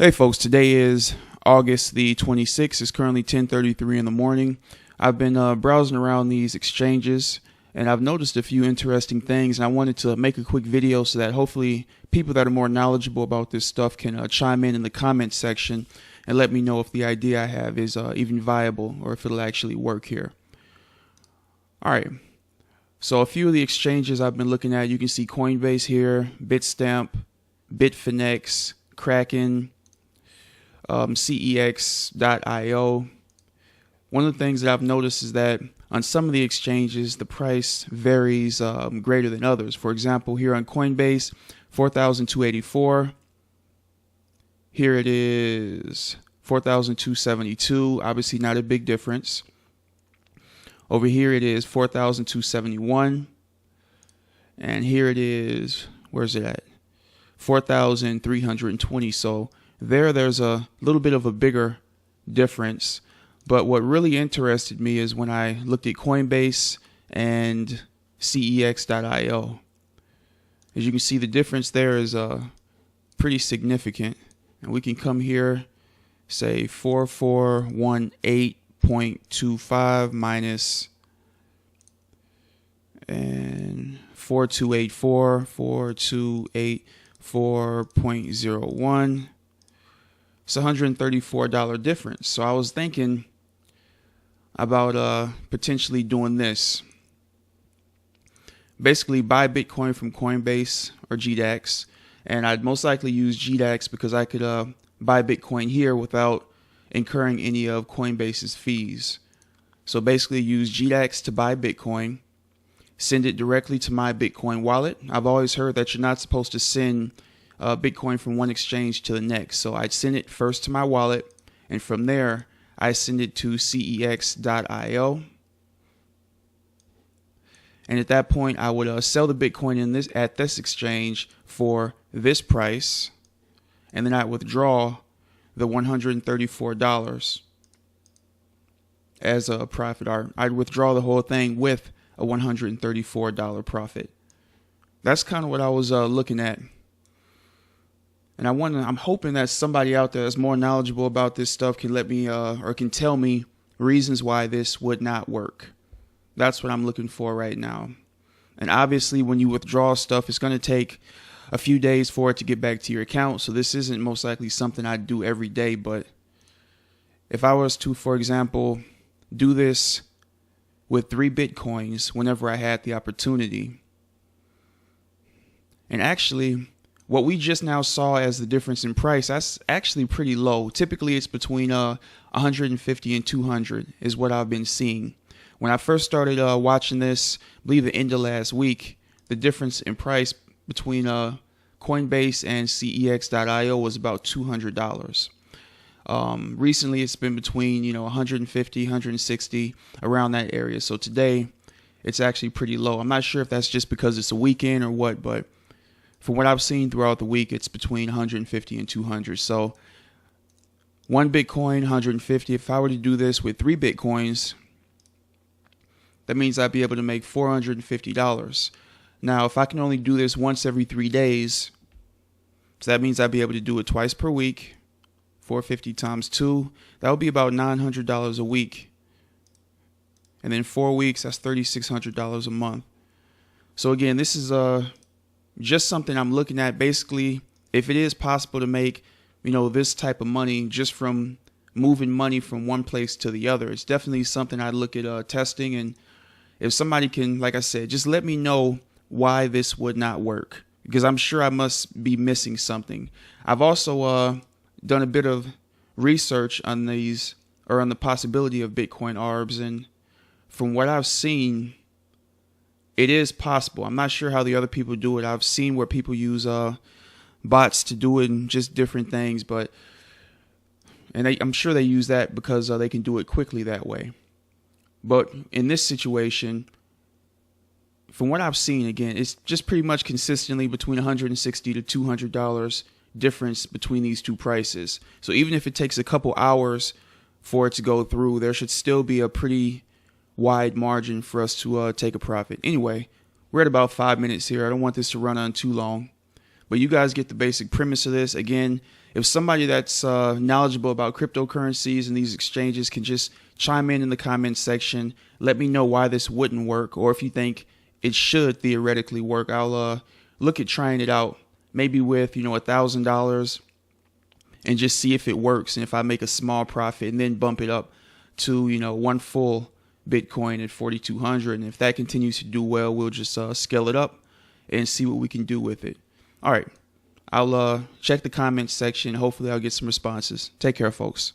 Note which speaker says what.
Speaker 1: Hey folks, today is August the 26th. It's currently 10:33 in the morning. I've been browsing around these exchanges and I've noticed a few interesting things, and I wanted to make a quick video so that hopefully people that are more knowledgeable about this stuff can chime in the comment section and let me know if the idea I have is even viable or if it'll actually work here. Alright, so a few of the exchanges I've been looking at, you can see Coinbase here, Bitstamp, Bitfinex, Kraken, CEX.io. One of the things that I've noticed is that on some of the exchanges, the price varies greater than others. For example, here on Coinbase, 4,284. Here it is 4,272. Obviously not a big difference. Over here it is 4,271. And here it is, where's it at? 4,320. So there's a little bit of a bigger difference. But what really interested me is when I looked at Coinbase and CEX.io. As you can see, the difference there is pretty significant. And we can come here, say 4418.25 minus and 4284, 4284.01. It's a $134 difference. So I was thinking about potentially doing this. Basically buy Bitcoin from Coinbase or gdax, and I'd most likely use gdax because I could buy Bitcoin here without incurring any of Coinbase's fees. So basically use gdax to buy Bitcoin, send it directly to my Bitcoin wallet. I've always heard that you're not supposed to send Bitcoin from one exchange to the next. So I'd send it first to my wallet, and from there I send it to CEX.io. And at that point I would sell the Bitcoin at this exchange for this price, and then I withdraw the $134 as a profit. I'd withdraw the whole thing with a $134 profit. That's kind of what I was looking at. And I'm hoping that somebody out there that's more knowledgeable about this stuff can let me or can tell me reasons why this would not work. That's what I'm looking for right now. And obviously when you withdraw stuff, it's going to take a few days for it to get back to your account. So this isn't most likely something I'd do every day. But if I was to, for example, do this with 3 Bitcoins whenever I had the opportunity, and actually what we just now saw as the difference in price, that's actually pretty low. Typically it's between 150 and 200 is what I've been seeing. When I first started watching this, I believe the end of last week, the difference in price between Coinbase and CEX.io was about $200. Recently it's been between 150, 160, around that area. So today it's actually pretty low. I'm not sure if that's just because it's a weekend or what, but from what I've seen throughout the week, it's between 150 and 200. So 1 Bitcoin, 150. If I were to do this with 3 Bitcoins, that means I'd be able to make $450. Now, if I can only do this once every 3 days, so that means I'd be able to do it twice per week. 450 times 2, that would be about $900 a week. And then 4 weeks, that's $3,600 a month. So again, this is just something I'm looking at. Basically, if it is possible to make, this type of money just from moving money from one place to the other, it's definitely something I'd look at testing. And if somebody can, like I said, just let me know why this would not work, because I'm sure I must be missing something. I've also done a bit of research on these, or on the possibility of Bitcoin ARBs, and from what I've seen, it is possible. I'm not sure how the other people do it. I've seen where people use bots to do it and just different things, I'm sure they use that because they can do it quickly that way. But in this situation, from what I've seen, again, it's just pretty much consistently between $160 to $200 difference between these two prices. So even if it takes a couple hours for it to go through, there should still be a pretty wide margin for us to take a profit. Anyway, we're at about 5 minutes here. I don't want this to run on too long. But you guys get the basic premise of this. Again, if somebody that's knowledgeable about cryptocurrencies and these exchanges can just chime in the comments section, let me know why this wouldn't work, or if you think it should theoretically work. I'll look at trying it out, maybe with $1,000, and just see if it works, and if I make a small profit, and then bump it up to one full Bitcoin at 4,200. And if that continues to do well, we'll just scale it up and see what we can do with it. All right. I'll check the comments section. Hopefully I'll get some responses. Take care, folks.